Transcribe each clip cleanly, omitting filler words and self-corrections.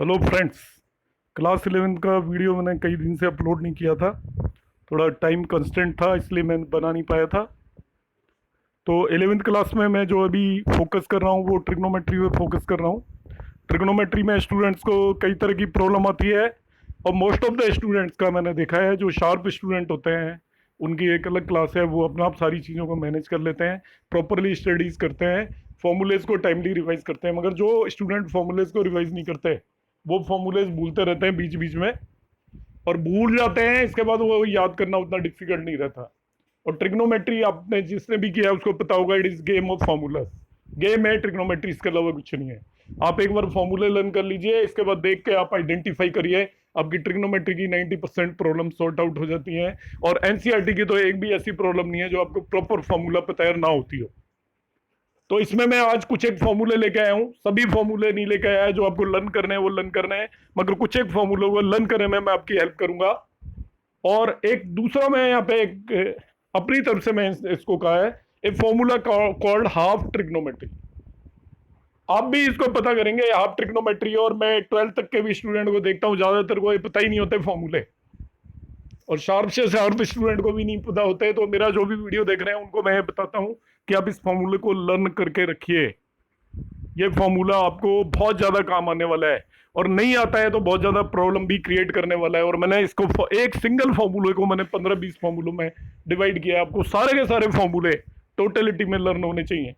Hello friends. Class 11 का video मैंने कई दिन से अपलोड नहीं किया था। थोड़ा टाइम कंस्ट्रेंट था, इसलिए मैं बना नहीं पाया था। तो 11th क्लास में मैं जो अभी फोकस कर रहा हूँ वो ट्रिग्नोमेट्री पे फोकस कर रहा हूँ। ट्रिग्नोमेट्री में स्टूडेंट्स को कई तरह की प्रॉब्लम आती है, और मोस्ट ऑफ द स्टूडेंट्स का मैंने देखा है जो शार्प स्टूडेंट होते हैं उनकी एक अलग क्लास है, वो अपना आप सारी चीज़ों को मैनेज कर लेते हैं, प्रॉपरली स्टडीज़ करते हैं, फॉर्मूलेज को टाइमली रिवाइज करते हैं। मगर जो स्टूडेंट फॉर्मूलेज को रिवाइज नहीं करते वो फॉर्मूलेज भूलते रहते हैं बीच बीच में, और भूल जाते हैं, इसके बाद वो याद करना उतना डिफिकल्ट नहीं रहता। और ट्रिग्नोमेट्री आपने जिसने भी किया है उसको पता होगा, it is game of formulas. Game है ट्रिग्नोमेट्री, इसके अलावा कुछ नहीं है। आप एक बार फॉर्मूले लर्न कर लीजिए, इसके बाद देख के आप आइडेंटिफाई करिए, आपकी ट्रिग्नोमेट्री की 90% प्रॉब्लम सॉर्ट आउट हो जाती हैं। और एनसीईआरटी की तो एक भी ऐसी प्रॉब्लम नहीं है जो आपको प्रॉपर फॉर्मूला पे तैयार ना होती हो। तो इसमें मैं आज कुछ एक फॉर्मूले लेके आया हूँ, सभी फॉर्मूले नहीं लेके आया जो आपको लर्न करने हैं वो लर्न करने हैं, मगर कुछ एक फॉर्मूले को लर्न करने में मैं आपकी हेल्प करूंगा। और एक दूसरा मैं यहाँ पे एक अपनी तरफ से मैं इसको कहा है, a formula called half trigonometry. आप भी इसको पता करेंगे हाफ ट्रिग्नोमेट्री, और मैं 12th तक के भी स्टूडेंट को देखता हूँ ज्यादातर को ये पता ही नहीं होते फॉर्मूले, और शार्प से शार्प स्टूडेंट को भी नहीं पता होते। तो मेरा जो भी वीडियो देख रहे हैं उनको मैं बताता हूँ कि आप इस फॉर्मूले को लर्न करके रखिए। ये फॉर्मूला आपको बहुत ज्यादा काम आने वाला है, और नहीं आता है तो बहुत ज्यादा प्रॉब्लम भी क्रिएट करने वाला है। और मैंने इसको एक सिंगल फॉर्मूले को मैंने 15-20 फॉर्मूलों में डिवाइड किया है। आपको सारे के सारे फॉर्मूले टोटलिटी में लर्न होने चाहिए।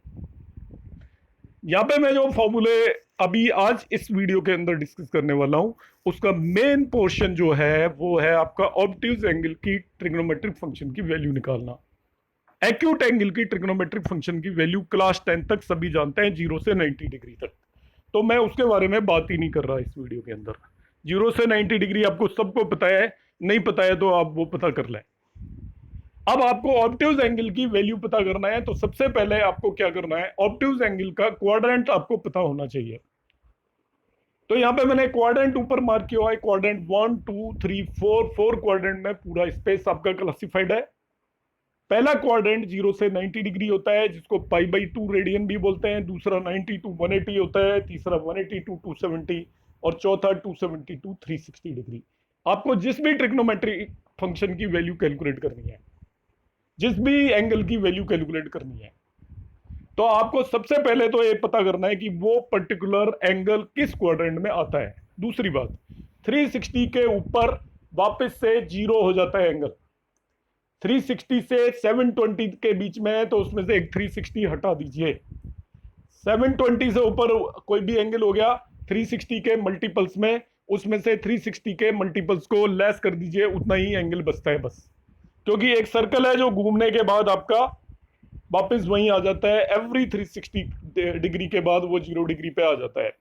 यहाँ पे मैं जो फॉर्मूले अभी आज इस वीडियो के अंदर डिस्कस करने वाला हूं, उसका मेन पोर्शन जो है वो है आपका ऑब्ट्यूज एंगल की ट्रिग्नोमेट्रिक फंक्शन की वैल्यू निकालना। एक्यूट एंगल की ट्रिग्नोमेट्रिक फंक्शन की वैल्यू क्लास 10 तक सभी जानते हैं, 0 से 90 डिग्री तक। तो मैं उसके बारे में बात ही नहीं कर रहा इस वीडियो के अंदर। 0 से 90 डिग्री आपको सबको पता है, नहीं पता है तो आप वो पता कर लें। अब आपको ऑब्ट्यूज एंगल की वैल्यू पता करना है, तो सबसे पहले आपको क्या करना है, ऑब्ट्यूज एंगल का क्वाड्रेंट आपको पता होना चाहिए। तो यहां पे मैंने क्वाड्रेंट ऊपर मार्क किया है, क्वाड्रेंट 1 2 3 4 क्वाड्रेंट में पूरा स्पेस आपका क्लासिफाइड है। पहला क्वाड्रेंट 0 से 90 डिग्री होता है, जिसको π/2 रेडियन भी बोलते हैं। दूसरा 90 to 180 होता है, तीसरा 180 to 270, और चौथा 270 to 360 डिग्री। आपको जिस भी ट्रिग्नोमेट्रिक फंक्शन की वैल्यू कैलकुलेट करनी है, जिस भी एंगल की वैल्यू कैलकुलेट करनी है, तो आपको सबसे पहले तो ये पता करना है कि वो पर्टिकुलर एंगल किस क्वाड्रेंट में आता है। दूसरी बात, 360 के ऊपर वापस से 0 हो जाता है एंगल। 360 से 720 के बीच में है, तो उसमें से एक 360 हटा दीजिए। 720 से ऊपर कोई भी एंगल हो गया 360 के मल्टीपल्स में, उसमें से 360 के मल्टीपल्स को लेस कर दीजिए, उतना ही एंगल बचता है बस। क्योंकि एक सर्कल है जो घूमने के बाद आपका वापस वहीं आ जाता है, एवरी 360 डिग्री के बाद वो 0 डिग्री पे आ जाता है।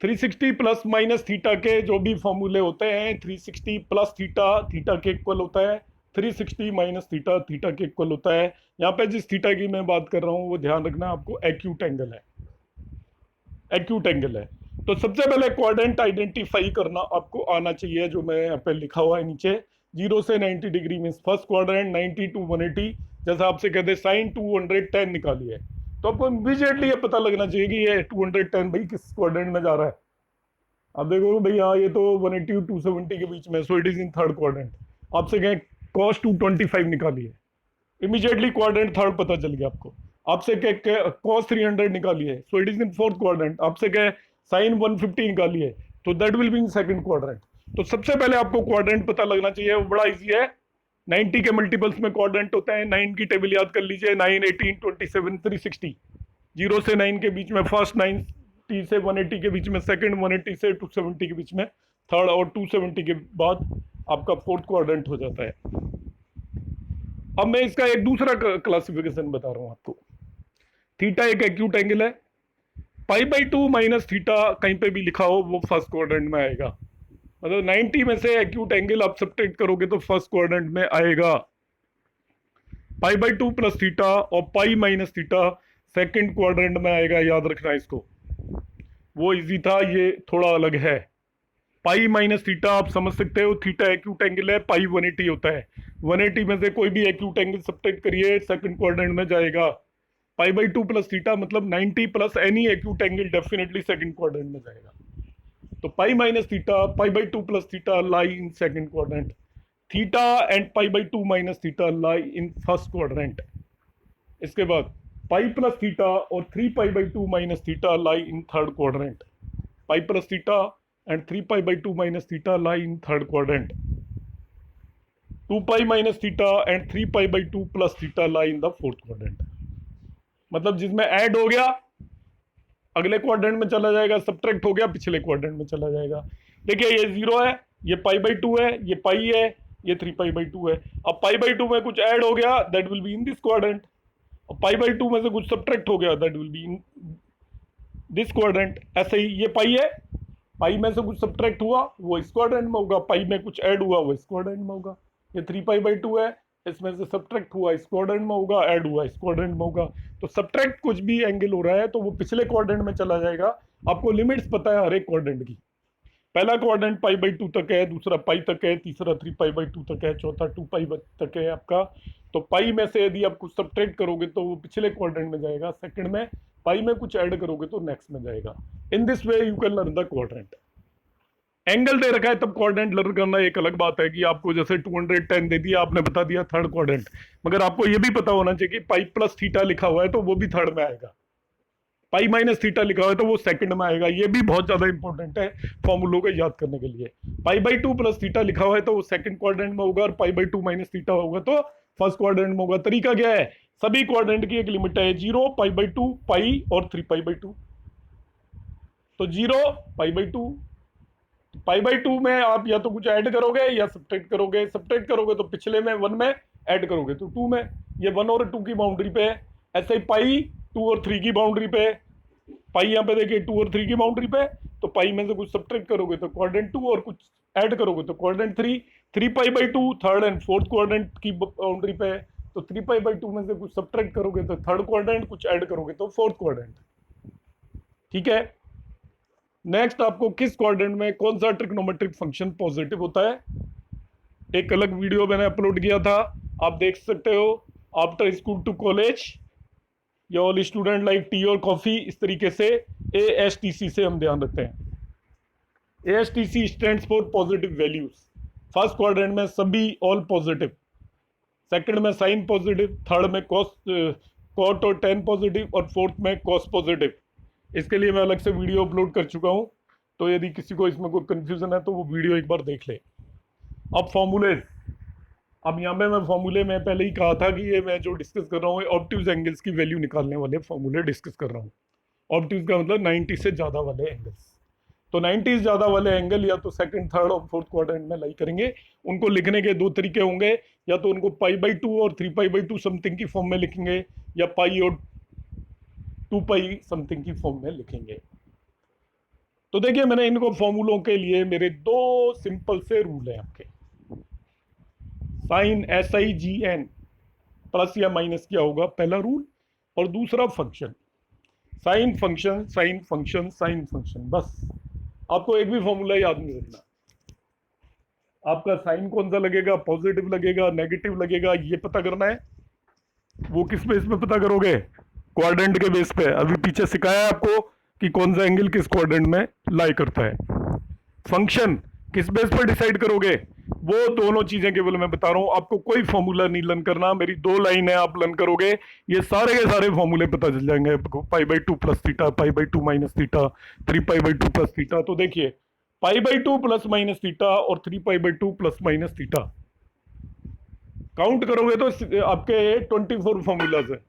360 प्लस माइनस थीटा के जो भी फॉर्मूले होते हैं, 360 प्लस थीटा थीटा के इक्वल होता है, 360 माइनस थीटा थीटा के इक्वल होता है। यहाँ पे जिस थीटा की मैं बात कर रहा हूँ वो ध्यान रखना, आपको एक्यूट एंगल है, एक्यूट एंगल है। तो सबसे पहले क्वाड्रेंट आइडेंटिफाई करना आपको आना चाहिए, जो मैं यहाँ पे लिखा हुआ है नीचे। 0 से 90 degree mean first quadrant, 90 to 180। जैसा आपसे कहते हैं साइन 210 निकालिए, तो आपको इमीडिएटली ये पता लगना चाहिए कि ये 210 भाई किस क्वाड्रेंट में जा रहा है। अब देखो भाई, हाँ ये तो 180 और 270 के बीच में, so it is in third quadrant. आपसे कहें कॉस 225 निकालिए, इमीडिएटली क्वाड्रेंट थर्ड पता चल गया आपको। आपसे कहे कॉस 300 निकालिए, so it is in fourth quadrant. आपसे कहे साइन 150 निकालिए, तो that will be in second quadrant. तो सबसे पहले आपको क्वाड्रेंट पता लगना चाहिए, वो बड़ा इजी है। 90 के मल्टीपल्स में क्वाड्रेंट होता है, 9 की टेबल याद कर लीजिए, 9 18 27 360। 0 से 9 के बीच में फर्स्ट, 90 से 180 के बीच में सेकंड, 180 से 270 के बीच में थर्ड, और 270 के बाद आपका फोर्थ क्वाड्रेंट हो जाता है। अब मैं इसका एक दूसरा क्लासिफिकेशन बता रहा हूं आपको। थीटा एक एक्यूट एंगल है, π/2 माइनस थीटा कहीं पे भी लिखा हो वो फर्स्ट क्वाड्रेंट में आएगा। मतलब 90 में से एक्यूट एंगल आप सब्ट्रैक्ट करोगे तो फर्स्ट क्वाड्रेंट में आएगा। π/2 प्लस थीटा और पाई माइनस थीटा सेकंड क्वाड्रेंट में आएगा, याद रखना इसको। वो इजी था, ये थोड़ा अलग है। पाई माइनस थीटा आप समझ सकते हो, थीटा एक्यूट एंगल है, पाई 180 होता है। 180 में से कोई भी एक्यूट एंगल सब्ट्रैक्ट करिए, सेकंड क्वाड्रेंट में जाएगा। π/2 प्लस थीटा मतलब 90 plus any acute angle definitely second quadrant में जाएगा। तो पाई minus theta, pi by two plus theta lie in second quadrant, theta and pi by to minus theta lie in first quadrant. इसके बाद pi plus theta और 3 pi by to minus theta lie in third quadrant, pi plus theta and 3 pi by to minus theta lie in third quadrant, 2 pi minus theta and 3 pi by two plus theta lie in the fourth quadrant. मतलब जिसमें add हो गया अगले quadrant में चला जाएगा, subtract हो गया पिछले क्वाड्रेंट में चला जाएगा। देखिए ये 0 है, ये पाई बाई टू है, ये पाई है, ये 3 पाई बाई टू है। अब पाई बाई टू में कुछ ऐड हो गया that will be in this quadrant, और पाई बाई टू में से कुछ सब्ट्रैक्ट हो गया that will be in this quadrant. ऐसे ही ये पाई है, पाई में से कुछ सब्ट्रैक्ट हुआ वो इस क्वाड्रेंट में होगा, पाई में कुछ ऐड हुआ वो इस क्वाड्रेंट में होगा। ये 3 पाई बाई टू है, इसमें से सब्ट्रैक्ट हुआ इस क्वाड्रेंट में होगा, ऐड हुआ इस क्वाड्रेंट में होगा। तो सब्ट्रैक्ट कुछ भी एंगल हो रहा है तो वो पिछले क्वाड्रेंट में चला जाएगा। आपको लिमिट्स पता है हर एक क्वाड्रेंट की। पहला क्वाड्रेंट पाई बाई टू तक है, दूसरा पाई तक है, तीसरा 3 पाई बाई टू तक है, चौथा 2 पाई तक है आपका। तो पाई में से यदि आप कुछ सब्ट्रैक्ट करोगे तो वो पिछले क्वाड्रेंट में जाएगा सेकंड में, पाई में कुछ ऐड करोगे तो नेक्स्ट में जाएगा। In this way you can learn the quadrant. Angle दे रखा है तब क्वाड्रेंट लर्न करना एक अलग बात है कि आपको जैसे 210 दे दिया, आपने बता दिया थर्ड क्वाड्रेंट, मगर आपको ये भी पता होना चाहिए कि पाई प्लस थीटा लिखा हुआ है तो वो भी थर्ड में आएगा, पाई माइनस थीटा लिखा हुआ है तो वो सेकंड में आएगा। ये भी बहुत ज्यादा इंपॉर्टेंट है फॉर्मूलों को याद करने के लिए। पाई बाई टू प्लस थीटा लिखा हुआ है तो वो सेकंड क्वाड्रेंट में होगा, और पाई बाई टू माइनस थीटा होगा तो फर्स्ट क्वाड्रेंट में होगा। तरीका क्या है, सभी क्वाड्रेंट की एक लिमिट है, 0 पाई बाई टू पाई और 3 पाई बाई टू। तो 0 पाई by to, pi by to में आप या तो कुछ ऐड करोगे या सब्ट्रैक्ट करोगे, सब्ट्रैक्ट करोगे तो पिछले में 1 में, ऐड करोगे तो 2 में। ये 1 और 2 की बाउंड्री पे है। ऐसे ही पाई 2 और 3 की बाउंड्री पे, पाई यहाँ पे देखिए 2 और 3 की बाउंड्री पे, तो पाई में से कुछ सब्ट्रैक्ट करोगे तो क्वाड्रेंट 2 और कुछ ऐड करोगे तो quadrant 3। 3 pi by to third and fourth quadrant की बाउंड्री पे है, तो 3 पाई बाई टू में से कुछ सब्ट्रैक्ट करोगे तो थर्ड क्वाड्रेंट, कुछ ऐड करोगे तो फोर्थ क्वाड्रेंट। ठीक है। नेक्स्ट आपको किस क्वाड्रेंट में कौन सा ट्रिग्नोमेट्रिक फंक्शन पॉजिटिव होता है, एक अलग वीडियो मैंने अपलोड किया था, आप देख सकते हो। आफ्टर स्कूल टू कॉलेज या ऑल स्टूडेंट लाइक टी और कॉफी, इस तरीके से ASTC से हम ध्यान रखते हैं। ASTC stands for positive values. First quadrant में सभी ऑल पॉजिटिव, सेकंड में साइन पॉजिटिव, थर्ड में कॉट और टेन पॉजिटिव, और फोर्थ में कॉस पॉजिटिव। इसके लिए मैं अलग से वीडियो अपलोड कर चुका हूं, तो यदि किसी को इसमें कोई कंफ्यूजन है तो वो वीडियो एक बार देख ले। अब फॉर्मूले, अब यहाँ पे मैं फॉर्मूले में पहले ही कहा था कि ये मैं जो डिस्कस कर रहा हूँ ऑब्ट्यूज एंगल्स की वैल्यू निकालने वाले फॉर्मूले डिस्कस कर रहा हूँ। ऑब्ट्यूज का मतलब 90 से ज़्यादा वाले एंगल्स। तो 90 से ज़्यादा वाले एंगल या तो सेकंड, थर्ड और फोर्थ क्वाड्रेंट में लाई करेंगे। उनको लिखने के दो तरीके होंगे, या तो उनको पाई बाई टू और 3 पाई बाई टू समथिंग की फॉर्म में लिखेंगे, या पाई और 2 पाई समथिंग की फॉर्म में लिखेंगे। तो देखिए मैंने इनको फॉर्मूलों के लिए मेरे दो सिंपल से रूल हैं आपके। साइन SIGN प्लस या माइनस क्या होगा पहला रूल, और दूसरा function, sine function sine function sine function. बस आपको एक भी फॉर्मूला याद नहीं रखना। आपका साइन कौन सा लगेगा, पॉजिटिव लगेगा, नेगेटिव लगेगा, ये पता करना है। वो किस बेस पे पता करोगे, क्वाड्रेंट के बेस पे। अभी पीछे सिखाया है आपको कि कौन सा एंगल किस क्वाड्रेंट में लाई करता है। फंक्शन किस बेस पर डिसाइड करोगे, वो दोनों चीजें केवल मैं बता रहा हूं, आपको कोई फॉर्मूला नहीं लर्न करना। मेरी 2 लाइन है, आप लर्न करोगे ये सारे के सारे फॉर्मूले पता चल जाएंगे आपको। पाई by two plus theta, pi by to minus theta, 3 pi by two plus theta. तो देखिए पाई by two plus minus theta और 3 pi by two plus minus theta count करोगे तो आपके 24 फॉर्मूलाज है,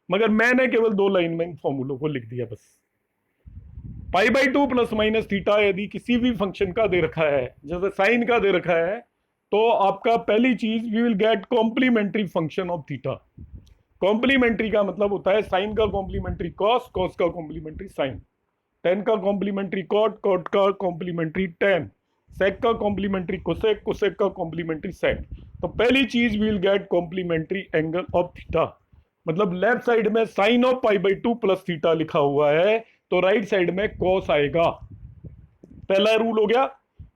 मगर मैंने केवल 2 लाइन में इन फॉर्मूलों को लिख दिया बस। पाई by two plus minus theta यदि किसी भी फंक्शन का दे रखा है, जैसे साइन का दे रखा है, तो आपका पहली चीज we will get complementary function of theta. Complementary का मतलब होता है साइन का कॉम्प्लीमेंट्री कॉस, कॉस का कॉम्प्लीमेंट्री साइन, टेन का कॉम्प्लीमेंट्री कॉट, कॉट का कॉम्प्लीमेंट्री टेन, सेक का कॉम्प्लीमेंट्री कोसेक, कोसेक का कॉम्प्लीमेंट्री सेक। तो पहली चीज we will get complementary angle of theta. मतलब लेफ्ट साइड में sine of pi by two plus theta लिखा हुआ है तो राइट साइड में कॉस आएगा। पहला रूल हो गया।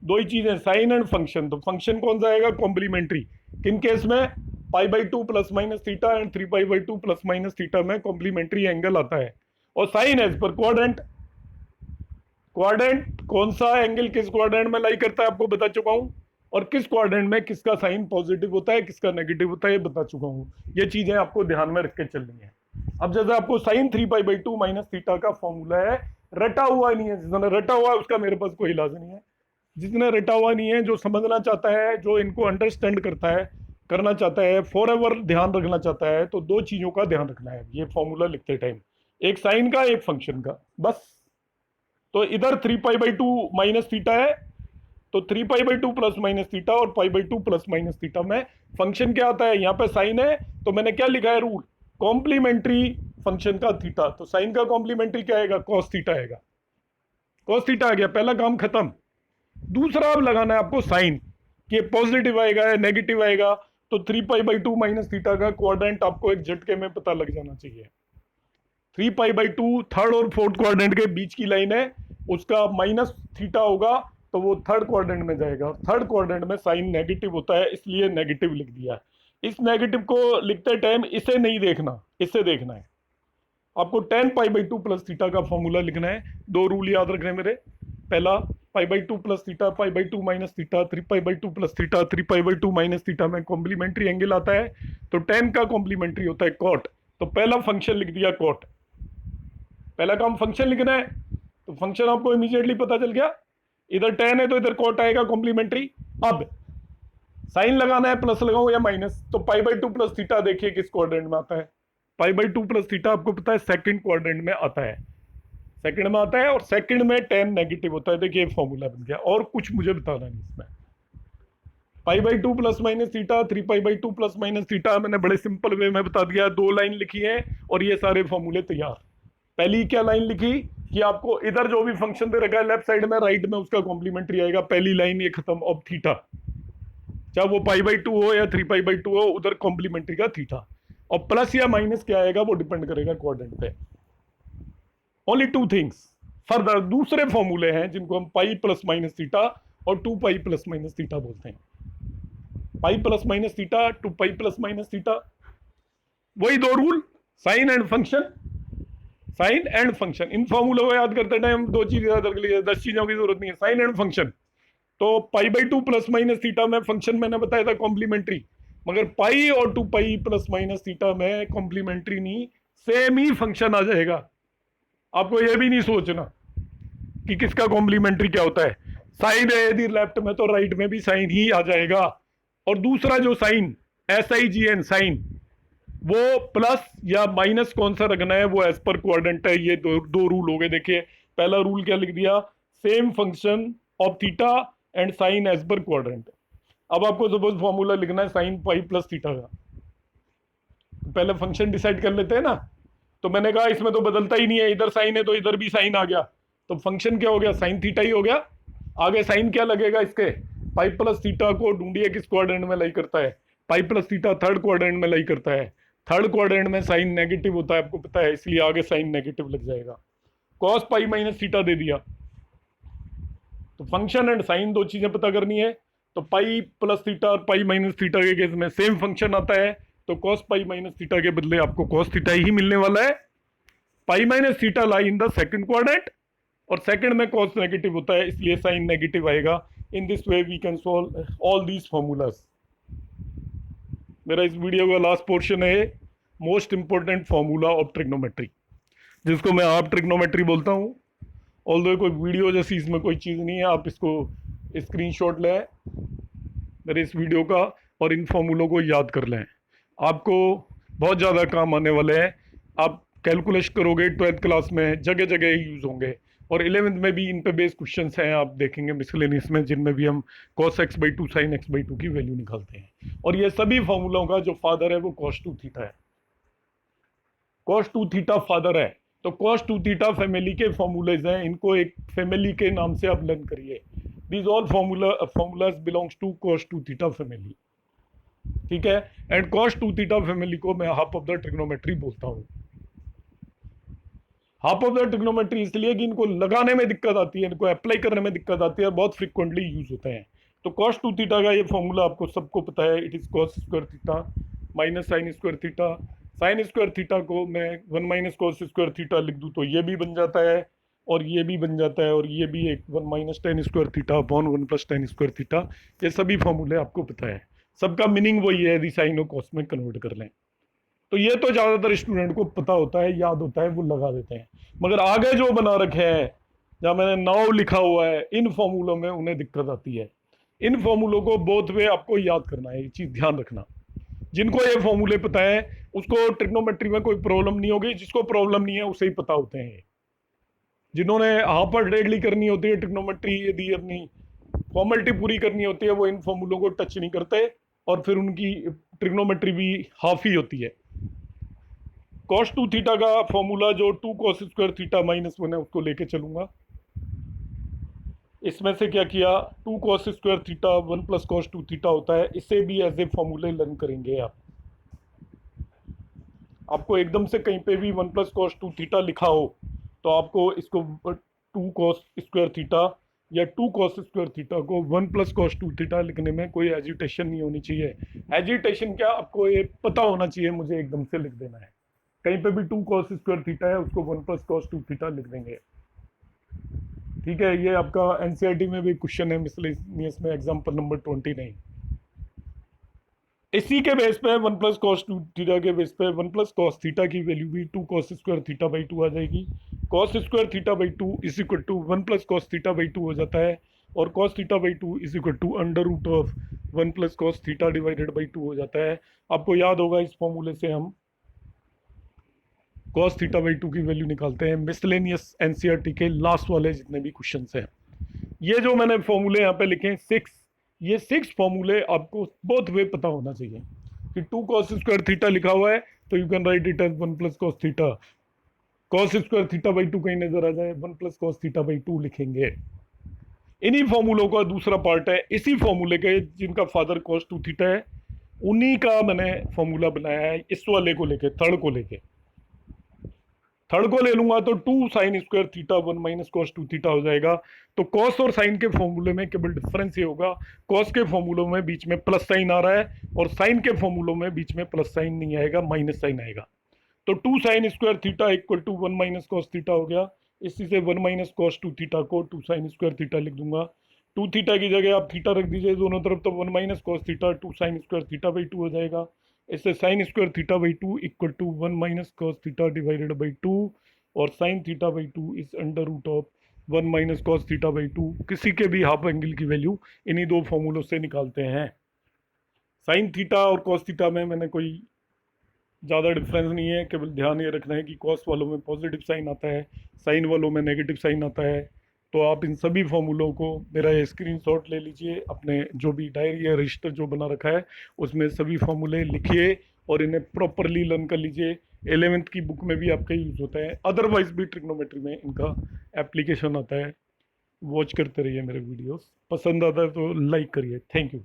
दो ही चीजें, साइन एंड फंक्शन। तो फंक्शन कौन सा आएगा, कॉम्प्लीमेंट्री। किन केस में, pi by two plus minus theta and 3 pi by two plus minus theta में कॉम्प्लीमेंट्री एंगल आता है। और sign as per quadrant, quadrant कौन सा एंगल किस क्वाड्रेंट में लाई करता है आपको बता चुका हूं, और किस क्वाड्रेंट में किसका साइन पॉजिटिव होता है किसका नेगेटिव होता है ये बता चुका हूं। ये चीजें आपको ध्यान में रख के चलनी है। अब जैसे आपको साइन 3π/2 माइनस थीटा का फॉर्मूला है, रटा हुआ नहीं है, जिसने रटा हुआ है उसका मेरे पास कोई इलाज नहीं है। जिसने रटा हुआ नहीं है, जो समझना चाहता है, जो इनको अंडरस्टैंड करता है, करना चाहता है, फॉर एवर ध्यान रखना चाहता है, तो दो चीजों का ध्यान रखना है ये फॉर्मूला लिखते टाइम, एक साइन का एक फंक्शन का, बस। तो इधर 3π/2 माइनस थीटा है, तो 3π/2 प्लस माइनस थीटा और π/2 प्लस माइनस थीटा में फंक्शन क्या आता है, यहाँ पे साइन है तो मैंने क्या लिखा है रूल, कॉम्प्लीमेंट्री फंक्शन का थीटा, तो साइन का कॉम्प्लीमेंट्री क्या आएगा, कॉस थीटा आएगा। कॉस थीटा आ गया, पहला काम खत्म। दूसरा अब लगाना है आपको साइन, कि पॉजिटिव आएगा या नेगेटिव आएगा, तो 3π/2 माइनस थीटा का क्वाड्रेंट आपको एक झटके में पता लग जाना चाहिए। 3π/2 थर्ड और फोर्थ क्वाड्रेंट के बीच की लाइन है, उसका माइनस थीटा होगा तो वो थर्ड क्वाड्रेंट में जाएगा। थर्ड क्वाड्रेंट में साइन नेगेटिव होता है, इसलिए नेगेटिव लिख दिया। इस नेगेटिव को लिखते टाइम इसे नहीं देखना, इसे देखना है आपको। 10π/2 प्लस थीटा का फॉर्मूला लिखना है। दो रूल याद रखने मेरे, पहला π/2 plus theta, π/2 minus theta, 3π/2 plus theta, 3π/2 minus theta में कॉम्प्लीमेंट्री एंगल आता है, तो 10 का कॉम्प्लीमेंट्री होता है कॉट, तो पहला फंक्शन लिख दिया कॉट। पहला काम फंक्शन लिखना है, तो फंक्शन आपको इमीडिएटली पता चल गया, इधर 10 है तो इधर कॉट आएगा कॉम्प्लीमेंट्री। अब साइन लगाना है, प्लस लगाऊं या माइनस, तो π/2 प्लस थीटा देखिए किस क्वाड्रेंट में आता है, π/2 प्लस थीटा आपको पता है सेकंड क्वाड्रेंट में आता है, सेकंड में आता है, और सेकंड में 10 नेगेटिव होता है। देखिए फॉर्मूला बन गया, और कुछ मुझे बताना नहीं इसमें। π/2 plus minus theta, 3π/2 plus minus theta, मैंने बड़े सिंपल वे में बता दिया, दो लाइन लिखी है और ये सारे फॉर्मूले तैयार। पहली क्या लाइन लिखी कि आपको इधर जो भी फंक्शन दे रखा है लेफ्ट साइड में, राइट में उसका कॉम्प्लीमेंट्री आएगा, पहली लाइन ये खत्म। अब थीटा, चाहे वो π/2 हो या 3π/2 हो, उधर कॉम्प्लीमेंट्री का थीटा, और प्लस या माइनस क्या आएगा वो डिपेंड करेगा क्वाड्रेंट पे। Only two things. फर्दर दूसरे फॉर्मूले हैं जिनको हम पाई प्लस माइनस थीटा और 2π प्लस माइनस थीटा बोलते हैं। Pi plus minus theta, 2π plus minus theta, वही दो rule, sign and function, sign and function. इन फॉर्मूलों को याद करते टाइम दो चीजें याद रख लीजिए, 10 चीजों की जरूरत नहीं है, साइन एंड फंक्शन। तो π/2 प्लस माइनस थीटा में फंक्शन मैंने बताया था कॉम्प्लीमेंट्री, मगर पाई और 2π प्लस माइनस थीटा में कॉम्प्लीमेंट्री नहीं, सेम ही फंक्शन आ जाएगा। आपको यह भी नहीं सोचना कि किसका कॉम्प्लीमेंट्री क्या होता है, साइन है यदि लेफ्ट में तो राइट में भी साइन ही आ जाएगा। और दूसरा जो साइन, SIGN साइन, वो प्लस या माइनस कौन सा रखना है वो एज पर क्वाड्रेंट है। ये दो रूल हो गए। देखिए पहला रूल क्या लिख दिया, same function of theta and sign as per quadrant. अब आपको सपोज फॉर्मूला लिखना है साइन पाई प्लस थीटा का, तो पहले फंक्शन डिसाइड कर लेते हैं ना। तो मैंने कहा इसमें तो बदलता ही नहीं है, इधर साइन है तो इधर भी साइन आ गया, तो फंक्शन क्या हो गया, साइन थीटा ही हो गया। आगे साइन क्या लगेगा इसके, पाई प्लस थीटा को ढूंढिए किस क्वाड्रेंट में लाई करता है, pi plus theta third quadrant में लाई करता है। थर्ड क्वाड्रेंट में साइन नेगेटिव होता है आपको पता है, इसलिए आगे साइन नेगेटिव लग जाएगा। कॉस पाई माइनस थीटा दे दिया, तो फंक्शन एंड साइन दो चीजें पता करनी है। तो पाई प्लस थीटा और पाई माइनस थीटा के केस में सेम फंक्शन आता है, तो कॉस पाई माइनस थीटा के बदले आपको कॉस थीटा ही मिलने वाला है। Pi minus theta lie in the second quadrant, और सेकंड में कॉस नेगेटिव होता है इसलिए साइन नेगेटिव आएगा। In this way we can solve all these formulas. मेरा इस वीडियो का लास्ट पोर्शन है most important formula of trigonometry, जिसको मैं आप ट्रिग्नोमेट्री बोलता हूँ। ऑल्दो कोई वीडियो जैसी इसमें कोई चीज़ नहीं है, आप इसको स्क्रीनशॉट लें मेरे इस वीडियो का और इन फॉर्मूलों को याद कर लें, आपको बहुत ज़्यादा काम आने वाले हैं। आप कैलकुलेशन करोगे 12th क्लास में, जगह जगह यूज़ होंगे, और 11th में भी इन पे बेस क्वेश्चंस हैं, आप देखेंगे मिसलेनियस में, जिनमें भी हम cos x/2 sin x/2 की वैल्यू निकालते हैं। और ये सभी फॉर्मूलों का जो फादर है वो cos 2 थीटा है, cos 2 थीटा फादर है। तो cos 2 थीटा फैमिली के फॉर्मूलेज हैं, इनको एक फैमिली के नाम से आप लर्न करिए। These all formulas belongs to cos 2 theta family, ठीक है। एंड cos 2 थीटा फैमिली को मैं हाफ ऑफ द ट्रिग्नोमेट्री बोलता हूँ। हाफ ऑफ द ट्रिग्नोमेट्री इसलिए कि इनको लगाने में दिक्कत आती है, इनको अप्लाई करने में दिक्कत आती है, बहुत फ्रिक्वेंटली यूज होते हैं। तो cos 2 थीटा का ये फॉर्मूला आपको सबको पता है, it is cos square theta minus sine square theta. Sine square theta को मैं 1 माइनस cos स्क्वायर थीटा लिख दूँ तो ये भी बन जाता है, और ये भी बन जाता है, और ये भी एक 1 - tan² theta upon 1 + tan² theta. ये सभी फॉर्मूले आपको पता है, सबका मीनिंग वही है, यदि साइन और कॉस में कन्वर्ट कर लें। तो ये तो ज़्यादातर स्टूडेंट को पता होता है, याद होता है, वो लगा देते हैं। मगर आगे जो बना रखे हैं, जहाँ मैंने नाउ लिखा हुआ है, इन फॉर्मूलों में उन्हें दिक्कत आती है। इन फॉर्मूलों को बोथ वे आपको याद करना है, ये चीज़ ध्यान रखना। जिनको ये फॉर्मूले पता है उसको ट्रिग्नोमेट्री में कोई प्रॉब्लम नहीं होगी, जिसको प्रॉब्लम नहीं है उसे ही पता होते हैं। जिन्होंने हाफ डेडली करनी होती है ट्रिग्नोमेट्री, यदि अपनी फॉर्मेलिटी पूरी करनी होती है, वो इन फॉर्मूलों को टच नहीं करते, और फिर उनकी ट्रिग्नोमेट्री भी हाफ ही होती है। cos 2 थीटा का फॉर्मूला जो 2 cos² थीटा -1 है, उसको लेके चलूंगा। इसमें से क्या किया, 2 cos² थीटा 1 + cos 2 थीटा होता है, इसे भी एज ए फॉर्मूले लर्न करेंगे आप। आपको एकदम से कहीं पे भी 1 + cos 2 थीटा लिखा हो तो आपको इसको 2 cos² थीटा या 2 cos² थीटा को 1 + cos 2 थीटा लिखने में कोई एजिटेशन नहीं होनी चाहिए। एजिटेशन क्या, आपको ये पता होना चाहिए, मुझे एकदम से लिख देना है। कहीं पे भी 2 cos² थीटा है, उसको 1 + cos 2 थीटा लिख देंगे। ठीक है, ये आपका एनसीईआरटी में भी क्वेश्चन है, मिसलेनियस में, एग्जाम्पल नंबर 29। इसी के बेस पे 1 + cos 2 थीटा के बेस पे 1 + cos थीटा की वैल्यू भी 2 cos² थीटा/2 आ जाएगी। cos² theta is equal to 1 + cos theta हो जाता है, और cos theta is equal to √1 + cos theta हो जाता है। आपको याद होगा, इस फॉर्मूले से हम cos थीटा/2 की वैल्यू निकालते हैं मिसलेनियस एनसीईआरटी के लास्ट वाले जितने भी क्वेश्चन हैं। ये जो मैंने फॉर्मूले यहाँ पे लिखे हैं 6, ये 6 फॉर्मूले आपको बहुत वे पता होना चाहिए कि 2 cos² थीटा लिखा हुआ है तो you can write it as 1 + cos theta. cos² theta कहीं नजर आ जाए, 1 + cos थीटा/2 लिखेंगे। इन्हीं फॉर्मूलों का दूसरा पार्ट है, इसी फॉर्मूले के जिनका फादर cos 2 थीटा है, उन्हीं का मैंने फॉर्मूला बनाया है, इस वाले को लेके, थर्ड को लेके। थर्ड को ले लूंगा तो 2 sin² थीटा 1 - cos 2 थीटा हो जाएगा। तो cos और sin के फॉर्मूले में केवल डिफरेंस ये होगा, cos के फॉर्मूलों में बीच में प्लस साइन आ रहा है, और sin के फॉर्मूलों में बीच में प्लस साइन नहीं आएगा, माइनस साइन आएगा। तो 2 sin² theta equal to 1 - cos theta हो गया। इसी से 1 - cos 2 थीटा को 2 sin² थीटा लिख दूंगा। 2 थीटा की जगह आप थीटा रख दीजिए दोनों तरफ, तो 1 - cos थीटा 2 sin² थीटा/2 हो जाएगा। इससे sin² theta equal to 1 - cos theta divided by 2, और sin theta is √1 - cos theta. किसी के भी हाफ एंगल की वैल्यू इन्हीं दो फॉर्मूलों से निकालते हैं। sin थीटा और cos थीटा में मैंने कोई ज़्यादा डिफरेंस नहीं है, केवल ध्यान ये रखना है कि cos वालों में पॉजिटिव साइन आता है, sin वालों में नेगेटिव साइन आता है। तो आप इन सभी फॉर्मूलों को, मेरा ये स्क्रीनशॉट ले लीजिए, अपने जो भी डायरी या रजिस्टर जो बना रखा है उसमें सभी फॉर्मूले लिखिए और इन्हें प्रॉपरली लर्न कर लीजिए। 11th की बुक में भी आपका यूज़ होता है, अदरवाइज भी ट्रिग्नोमेट्री में इनका एप्लीकेशन आता है। वॉच करते रहिए मेरे वीडियोस, पसंद आता है तो लाइक करिए। Thank you.